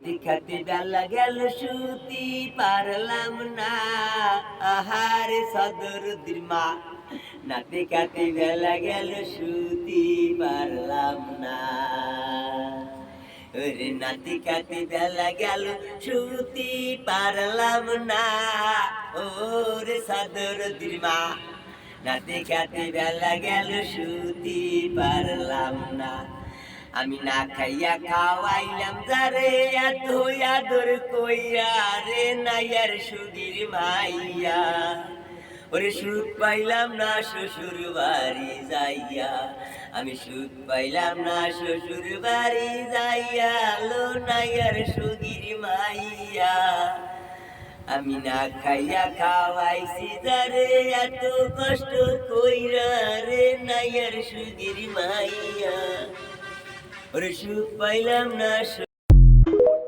দেখাতে বেলা গেল সুতি পারলাম না, আহারে সদরুদ্দির মা। না দেখাতে বেলা গেল সুতি পারলাম না, ওরে না দেখাতে বেলা গেল সুতি পারলাম না, ওরে সদরুদ্দির মা। না দেখাতে বেলা গেল সুতি পারলাম না। আমি না খাইয়া খাওয়াইলাম যারে এত আদর কইয়া রে নাইয়ার সুগির মাইয়া, ওরে সুখ পাইলাম না শ্বশুর বাড়ি যাইয়া, আমি সুখ পাইলাম না শ্বশুর বাড়ি যাইয়া লো নাইয়ার সুগির মাইয়া। আমি না খাইয়া খাওয়াইছি যারে এত কষ্ট কইরা রে নাইয়ার সুগির মাইয়া, ওরে সুখ পাইলাম না।